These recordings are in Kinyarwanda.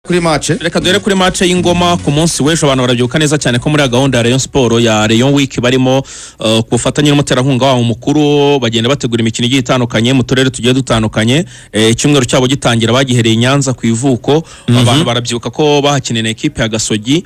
kuri match reka dore kuri match y'ingoma ku munsi w'ejo abantu barabyuka neza cyane ko muri gahunda ya Rayon Sport ya Rayon Week barimo kufatanya n'umuterankunga wabo mukuru bagenda bategura imikino igiye itandukanye mu turere tugiye dutandukanye icyumweru cyabo gitangira bagihereye Nyanza ku ivuko abantu barabyuka ko bahakinene equipe ya Gasogi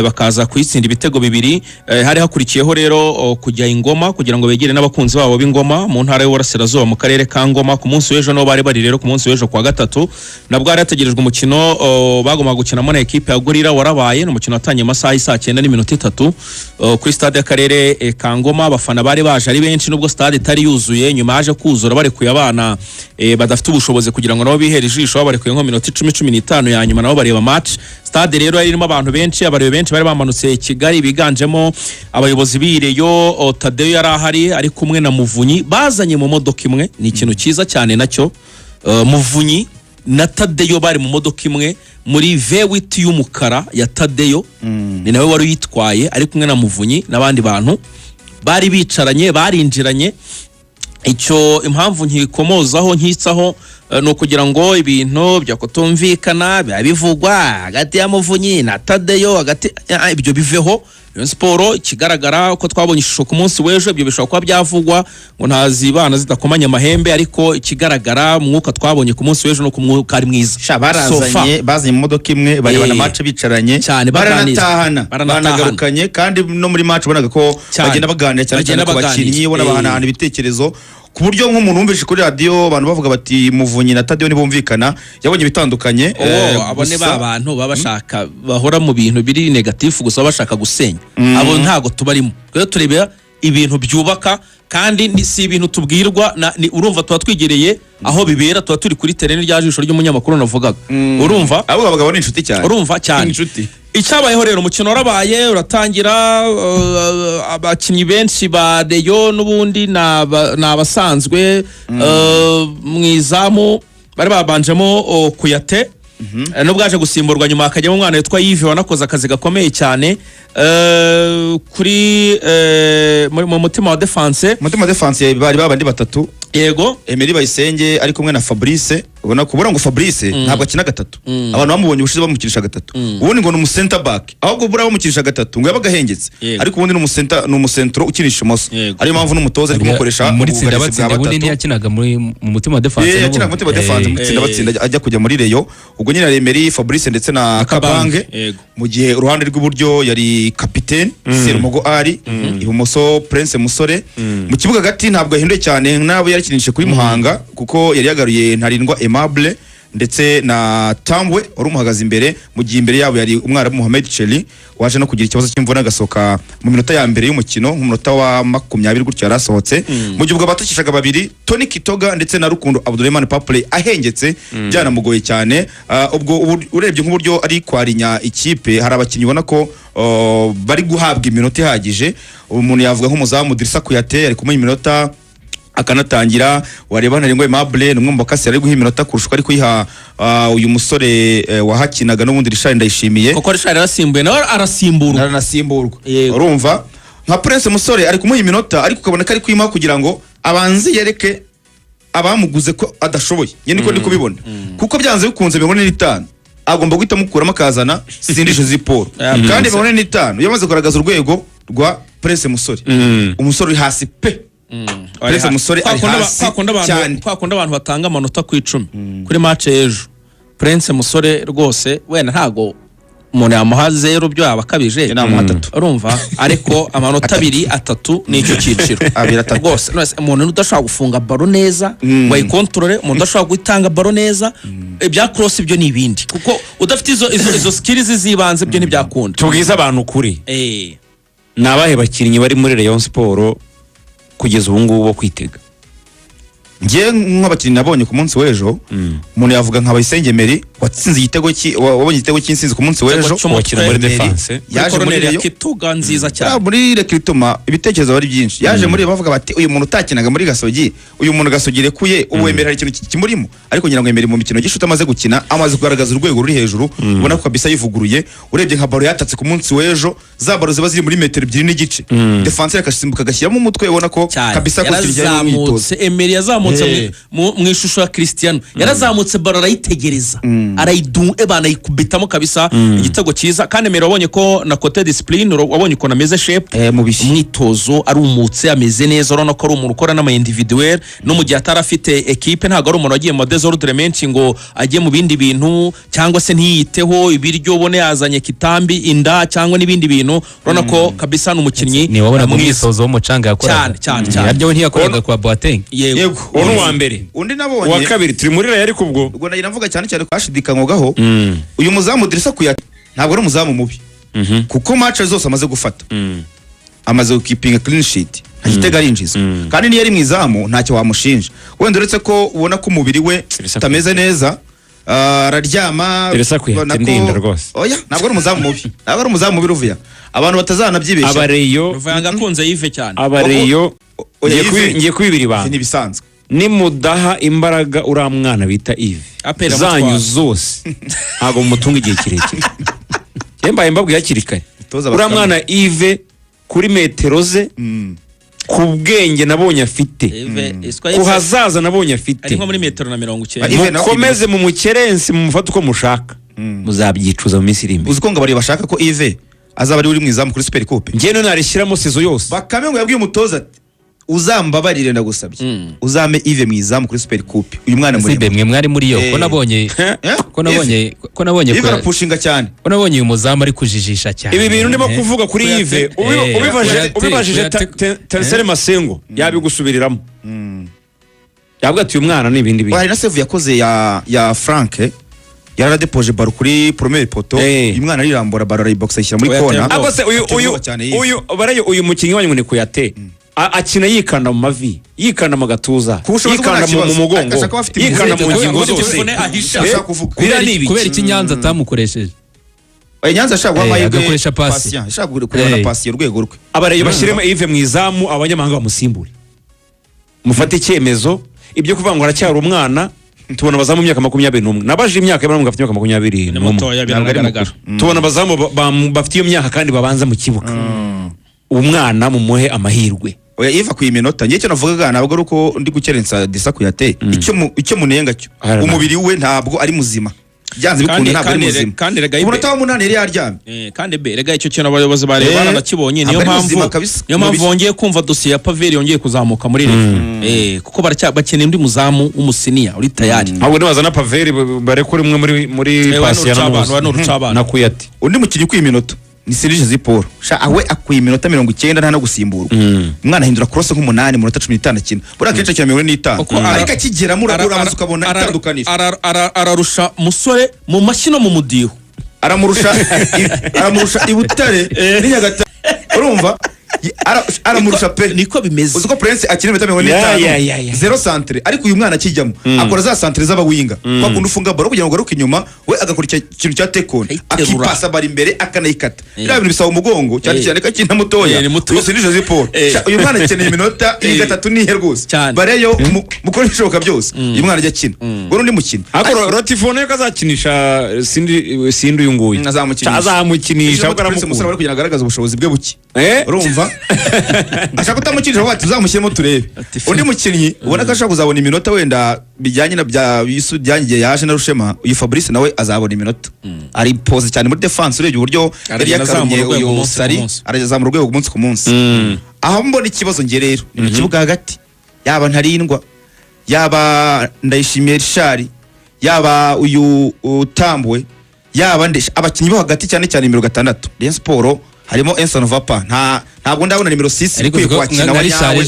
bakaza kuyitsinda ibitego bibiri hari hakurikiyeho rero kujya ingoma kugira ngo begere n'abakunzi babo b'ingoma mu ntara y'Uburasirazuba mu karere ka Ngoma ku munsi w'ejo no bari rero ku munsi w'ejo kwa gatatu nabwo hari hategerejwe umukino bagomba gukina muri equipe ya Gorira warabaye no mukino watanye amasaha isa 9:30 kuri stade y'akarere ka Ngoma abafana bari baje ari benshi nubwo stade itari yuzuye nyuma yaje kuzura barekuye abana badafite ubushobozi kugira ngo nabo bihere ijisho barekuye nko minota 10-15 ya nyuma nabo bareba match stade rero irimo abantu benshi abarebe benshi bari bamanutse Kigali biganjemo abayobozi bireyo Tadeo yari ahari ari kumwe na Muvunyi bazanye mu modoka imwe ni ikintu cyiza cyane nacyo Muvunyi na Tadeo bari mu modoka imwe muri V8 y'umukara ya Tadeo ni nawe wari yitwaye ari kumwe na Muvunyi nabandi bantu bari bicaranye barinjiranye icyo impamvu nkikomozaho nkitsaho no kugira ngo ibintu bya kutumvikana bivugwa hagati ya Muvunyi na Tadeo hagati ibyo biveho Rayon Sport kigaragara uko twabonye ishusho ku munsi w'ejo ibyo bishobora kuba byavugwa ngo ntazibana zidakomanya amahembe ariko ikigaragara mwuka twabonye ku munsi w'ejo no ku mwuka ari mwiza bazanye mu modoka imwe barebana match bicaranye banagarukanye kandi no muri match bonaga ko bagenda baganira cyane ku bakinnyi bona bahanahana ibitekerezo ku buryo nk'umuntu wumvise kuri radio abantu bavuga bati Muvunyi na Tadeo nibumvikana yabonye bitandukanye abone abantu babashaka bahora mu bintu biri negative gusa bashaka gusenya abo ntago tubarimo rero turebera ibintu byubaka kandi si ibintu tubwirwa urumva tuba twigereye aho bibera tuba turi kuri terrain rya jisho ry'umunyamakuru navugaga urumva abo abagabo ni inshuti cyane urumva cyane icyabayeho rero umukino warabaye uratangira abakinnyi benshi ba Rayon n'ubundi nabasanzwe mwizamu bari babanjemo Kuyate nubwo aje gusimburwa nyuma akajyamo umwana witwa Yves wanakoze akazi gakomeye cyane kuri mu mutima wa defense bari babandi batatu yego Emery Bayisenge ari kumwe na Fabrice ubona kubura ngo Fabrice ntabwo akina gatatu abantu bamubonye ubushize bamukirisha gatatu ubundi ngo ni mu center back ahubwo bura bamukirisha gatatu ngo yabagahengetse ariko ubundi ni mu centro ukinisha imoso ari impamvu n'umutoza ari kumukoresha muri tsinda batsinda ubundi ntiyakinaga mu mutima wa defense yakinaga mu mutima wa defense mu tsinda batsinda ajya kujya muri Rayon ubwo nyine Emery Fabrice ndetse na Kabange mu gihe uruhande rw'iburyo yari kapiteni Serumogo ari ibumoso Prince Musore mu kibuga gati ntabwo yahinduye cyane nabo yakinishe kuri Muhanga kuko yari yagaruye Ntarindwa Aimable ndetse na Tambwe wari umuhagaze imbere mu gihe imbere yabo yari umwarabu Mohamed Cheli waje no kugira ikibazo cy'imvune agasoka mu minota ya mbere y'umukino mu minota wa 20 gutyo yarasohotse mu gihe ubwo batakishaga babiri Tony Kitoga ndetse na Rukundo Abdulrahman Paple ahengetse byanamugoye cyane ubwo urebye nk'uburyo ari kwarinya ikipe hari abakinnyi ubona ko bari guhabwa iminota ihagije umuntu yavuga nk'umuzamu Dirisa Kuyate ari kumenya iminota akanatangira wareba Ntarindwa Aimable numwe mu bakasi ari guha iminota kurushwa ari kuyiha uyu musore wahakinaga n'ubundi Richard Ndayishimiye kuko Richard arasimbuye nawe aranasimburwa urumva nka Prince Musore ari kumuha iminota ariko ukabona ko ari kuyima kugira ngo abanze yereke abamuguze ko adashoboye nyine ko ndi kubibona kuko byanze bikunze 5 agomba guhita mukuramo akazana Sindishe Ziporo kandi 5 yamaze kugaragaza urwego rwa Prince Musore umusore uri hasi pe Prince Musore ari hasi cyane kwakunda abantu batanga amanota ku 10 kuri match ejo Prince Musore rwose wena ntago umuntu yamuha 0 byo abakabije namuha 3 urumva ariko amanota 2-3 nicyo cyiciro rwose umuntu udashaka gufunga baro neza wayi controle umuntu udashaka gutanga baro neza ibya cross ibyo ni ibindi kuko udafite izo skills zibanze byo ntibyakunda tubwiza abantu kuri nabahe bakinnyi bari muri Rayon Sport kugeza ubu ngubu bo kwitega ngiye nk'abakinnyi nabonye ku munsi w'ejo umuntu yavuga nka Bayisenge Emery watsinze igitego wabonye igitego cy'insinzi ku munsi w'ejo wakina muri defense yaje muri Rayon Kituga nziza cyane muri Recruitment ibitekerezo bari byinshi yaje muri bavuga bati uyu muntu utakinaga muri Gasogi uyu muntu Gasogi rekuye ubu Emery hari ikintu kimurimo ariko ngira ngo Emery mu mikino gishuta amaze gukina amaze kugaragaza urwego ruri hejuru ubona ko kabisa yivuguruye urebye nka baro yatatse ku munsi w'ejo za baro ziba ziri muri metero 2 n'igice defense yakasimbuka gashyiramo umutwe ubona ko kabisa ko kirya Emery yazamutse mu ishusho ya Cristiano yarazamutse baro arayitegereza banayikubitamo kabisa igitego cyiza kandi mbere wabonye ko na côté discipline wabonye ko nameze shape umwitozo ari umutse ameze neza urabona ko ari umuntu ukora n'ama individuel no mu gihe atarafite equipe ntago ari umuntu wagiye mu desordre menshi ngo ajye mu bindi bintu cyangwa se ntiyiteho ibiryo ubone yazanye kitambi inda cyangwa n'ibindi bintu urabona ko kabisa n'umukinnyi ni wabona mu mwisozo wo mucanga yakora cyane yaryo ntiyakoraga kwa Boateng yego uwo wa mbere undi nabonye wa kabiri turi muri Real ariko ubwo nagira navuga cyane kwashidikanyagaho uyu muzamu Dirisa Kuyate ntabwo ari umuzamu mubi kuko match zose amaze gufata amaze gukipinga clean sheet agitega arinjiza kandi niyo ari mwizamu ntacyo wamushinja wenda uretse ko ubona ko umubiri we utameze neza araryama Dirisa Kuyate ndinda rwose oya ntabwo ari umuzamu mubi ntabwo ari umuzamu mubi Ruvuya abantu batazanabyibeshya abareyo Ruvuya ngakunze Yves cyane abareyo ngiye kubibiri bana ni bisanzwe nimudaha imbaraga uriya mwana bita Yves zanyu zose ntabwo mumutunga igihe kirekire yembaye mbabwiye hakiri kare uriya mwana Yves kuri metero ze ku bwenge nabonye afite ku hazaza nabonye afite ari nko muri metero na 90 mukomeze mu mukerensi mumufata uko mushaka muzabyicuza mu minsi iri imbere uzi ko ngo bari bashaka ko Yves azaba ari uri mwizamu kuri Super Coupe njye no narishyiramo sezo yose Bakame ngo yabwiye umutoza ati uzambabarire ndagusabye uzame Yves mwizamu kuri Super Coupe uyu mwana muri Sibe mwe mwari muri yo ko nabonye Yves arapushinga cyane ko nabonye uyu muzamu ari kujijisha cyane ibi bintu ndimo kuvuga kuri Yves ubibajije Tensere Masengo yabigusubiriramo yabwa ati uyu mwana n'ibindi bintu hari na save yakoze ya Frank yaradepoje baro kuri premier poto uyu mwana arirambura baro arayiboxa ishyira muri kona agose uyu mukinnyi wanyu ni Kuyate akina yikanda mu mavi yikanda mu gatuza yikanda mu mugongo yikanda mu ngingo zose kubera iki Nyanza atamukoresheje Nyanza ashaka guha agakoresha pasi ashaka kureba pasi y'urwego rwe abareyo bashyiremo Yves mwizamu abanyamahanga bamusimbure mufate icyemezo ibyo kuvuga ngo aracyari umwana tubona bazamu imyaka 21 nabaje imyaka y'abantu bafite imyaka 21 tubona bazamu bafite iyo myaka kandi babanza mu kibuga umwana mumuhe amahirwe oya Yves ku iminota ngiye cyo navugaga ntabwo ari uko ndi gukerensa Dirisa Kuyate icyo munenga cyo umubiri we ntabwo ari muzima byanze bikunda ntabwo ari muzima kandi rega umunota wa 8 yari yaryamye kandi rega icyo kintu abayobozi barebana nakibonye niyo mpamvu bongeye kumva dosiye ya Paveri yongeye kuzamuka muri kuko bakeneye undi muzamu w'umusiniya uri tayari ntabwo nibazana Paveri barekura umwe muri pasi na Kuyate undi mukinnyi ku iminota ni Serge Ziporo awe akuye iminota 90 nta no gusimburwa umwana ahindura cross nk'umunani mu minota 15 kina bura kenshi cyane 45 ariko akigera murabura ukabona itandukanije ararusha musore mu mashino mu mudiho aramurusha ibutare n'inyagata urumva aramurusha pe niko bimeze uziko Prince akina iminota 45 zero centre ariko uyu mwana akijyamo akora za centre z'abawinga kwa kundi ufunga baro kugira ngo garuke inyuma we agakora ikintu cya tekone akipasa bari imbere akanayikata biriya bintu bisaba umugongo cyane cyane ko akina mutoya gusa nije Ziporo uyu mwana akeneye iminota 3 nihe rwose bareyo mukora ishoboka byose uyu mwana ajya akina ngo undi mukino akora Rotifone ko azakinisha sindi uyu nguyu azamukinisha kuko aramusaba bari kugira agaragaza ubushobozi bwe buki urumva ashaka kutamukinisha bati uzamushyiremo turebe undi mukinnyi ubona ko ashaka kuzabona iminota wenda bijyanye na bya bisu byangiye yaje na Rushema uyu Fabrice nawe azabona iminota ari pose cyane muri defense urebye uburyo yari yakarumye uyu Sari arazamura urwego umunsi ku munsi aho mbona ikibazo nge rero ni mu kibuga hagati yaba Ntarindwa yaba Ndayishimiye Richard yaba uyu Tambwe yaba ndesha abakinnyi bo hagati cyane cyane nimero 6 Rayon Sport harimo Enson Vapa ntabwo ndabona nimero 6 ariko kwakina wari yawe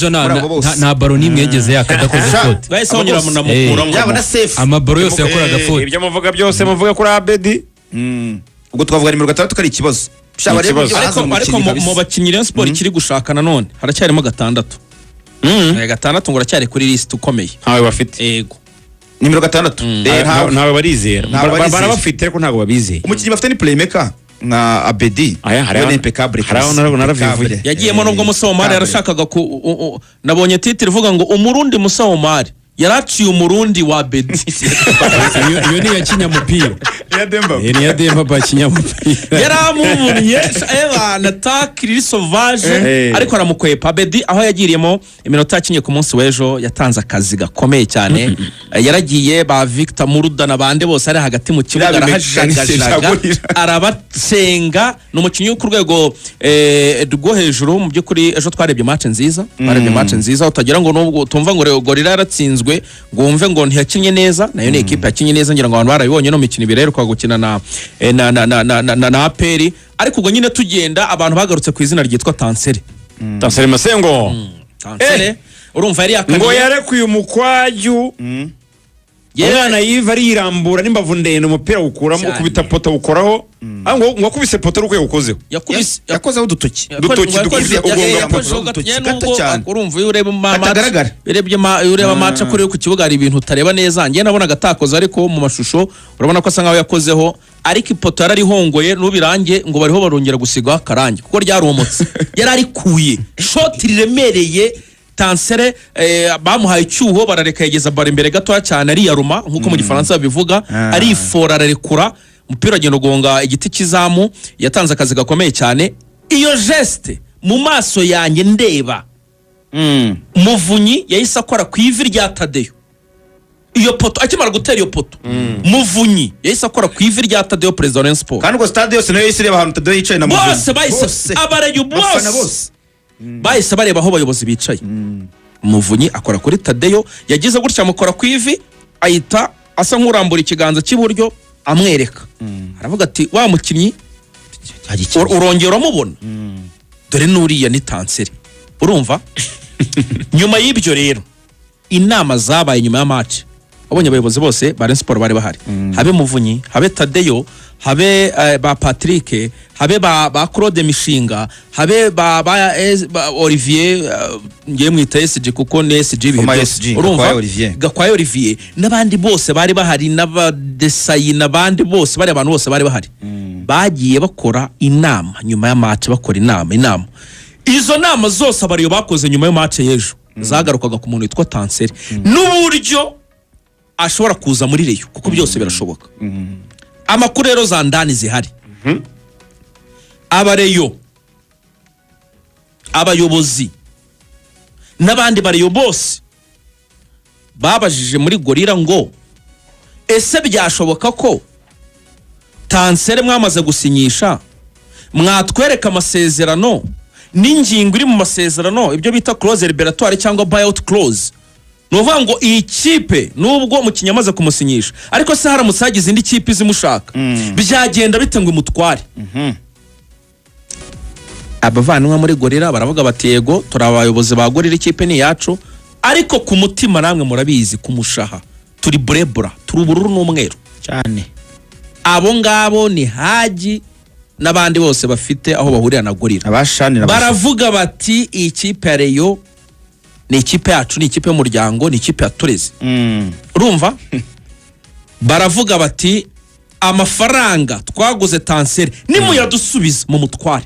nta baro nimwe yegeze yakadakoze shot bahise bonyura mu namukura yaba na safe amabaro yose yakoraga foot ibyo muvuga byose muvuga kuri Abedi ubwo twavuga nimero 6 kari ikibazo ariko mu bakinnyi Rayon Sport kiri gushaka nanone haracyarimo 6 6 ngo aracyari kuri list ukomeye ntawe bafite yego nimero 6 ntawe barizera barabafite ariko ntago babizeye umukinnyi bafite ni playmaker nka Abedi hari impeccable yagiyemo nubwo Musawomari yarashakaga nabonye titre ivuga ngo umurundi Musawomari yaraciye umurundi wa Bedi iyo ni ya kinyamupira ni ya Demba ba kinyamupira yaramumumye na takiri sauvage ariko aramukwepa. Bedi aho yagiriyemo iminota yakinye ku munsi w'ejo yatanze akazi gakomeye cyane. Yaragiye ba Victor Muruda nabande bose ari hagati mu kibuga arahajagajaga arabatsenga. Ni umukinnyi ku rwego rwo hejuru mu by'ukuri. Ejo twarebye match nziza utagira ngo nubwo tumva ngo Gorilla yaratsinzwe ngo wumve ngo ntiyakinye neza. Nayo ni equipe yakinye neza ngira ngo abantu barabibonye no mikino ibirero kwa gukina na APR. Ariko ubwo nyine tugenda abantu bagarutse ku izina ryitwa Tansere Masengo. Tansere urumva yari yakaniye ngo yarekuye umukwaju Yana yiva rirambura nimbavu ndende umupira ukuramo ukubita poto ukoraho ngo akubise poto ruko yakozeho yakozeho dutoki ugonga poto cyane. Urumva ureba match ureba match kuri ku kibuga hari ibintu utareba neza. Ngiye nabona gatakoza ariko mu mashusho urabona ko asa nkaho yakozeho ariko ipoto yararihongoye nubirange ngo bariho barongera gusiga karangi kuko ryaromotse yararikuye shot riremereye. Tansere bamuhaye icyuho barareka yegeza baro imbere gato cyane ari yaruma nkuko mu gifaransa babivuga ari fora ararekura umupira agenda ugonga igiti kizamu. Yatanze akazi gakomeye cyane. Iyo geste mu maso yanjye ndeba Muvunyi yahise akora ku ivi rya Tadeyo. Iyo poto akimara gutera iyo poto Muvunyi yahise akora ku ivi rya Tadeyo president wa Sport kandi ngo stade yose nayo yisireba ahantu Tadeyo yicaye na Muvunyi bose abareyo bose bahise bareba aho bayobozi bicaye. Muvunyi akora kuri Tadeyo yagize gutya amukora ku ivi ahita asa nk'urambura ikiganza cy'iburyo amwereka. Aravuga ati wa mukinnyi urongera uramubona dore nuriya ni Tansere. Urumva nyuma y'ibyo rero inama zabaye nyuma ya match abonye abayobozi bose ba Rayon Sport bari bahari. Habe Muvunyi habe Tadeyo habe ba Patrick habe ba Claude Mishinga habe ba Olivier ngiye mwita SG kuko ni SG urumva Gakwaye Olivier nabandi bose bari bahari n'abadesayi nabandi bose bari abantu bose bari bahari. Bagiye bakora inama nyuma ya match bakora inama. Izo nama zose abariyo bakoze nyuma ya match y'ejo zagarukaga ku muntu witwa Tansere n'uburyo ashobora kuza muri Reyo kuko byose birashoboka. Amakuru rero za ndani zihari abareyo abayobozi n'abandi bareyo bose babajije muri Gorilla ngo ese byashoboka ko Tansere mwamaze gusinyisha mwatwereka amasezerano n'ingingo iri mu masezerano ibyo bita clause liberatoire cyangwa buyout clause. Nuvuga ngo iyi kipe nubwo mu kinyamaze kumusinyisha ariko se haramutse hagize indi kipe izimushaka byagenda bitangwe mutware. Abavanwa muri Gorilla baravuga bati yego turabayobozi ba Gorilla ikipe ni yacu ariko ku mutima namwe murabizi kumushaha turi brebra turi ubururu n'umweru cyane. Abo ngabo ni Haji n'abandi bose bafite aho bahurira na Gorilla baravuga bati ikipe ya Reyo ni ikipe yacu ni ikipe y'umuryango ni ikipe ya Turezi. Urumva baravuga bati amafaranga twaguze Tansere nimuyadusubiza mu mutware.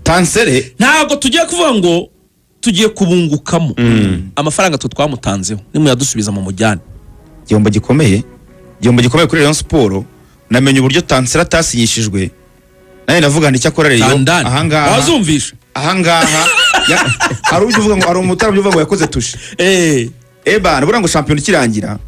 Tansere ntago tugiye kuvuga ngo tugiye kubungukamo amafaranga twamutanzeho nimuyadusubiza mu mujyane. Igihombo gikomeye kuri Rayon Sport. Namenye uburyo Tansere atasinyishijwe naye navuga ndi cyakora Reyo ahangaha wazumvisha ahangaha hari uvuga ngo ari umutara uvuga ngo yakoze tushe nabura ngo champion kirangira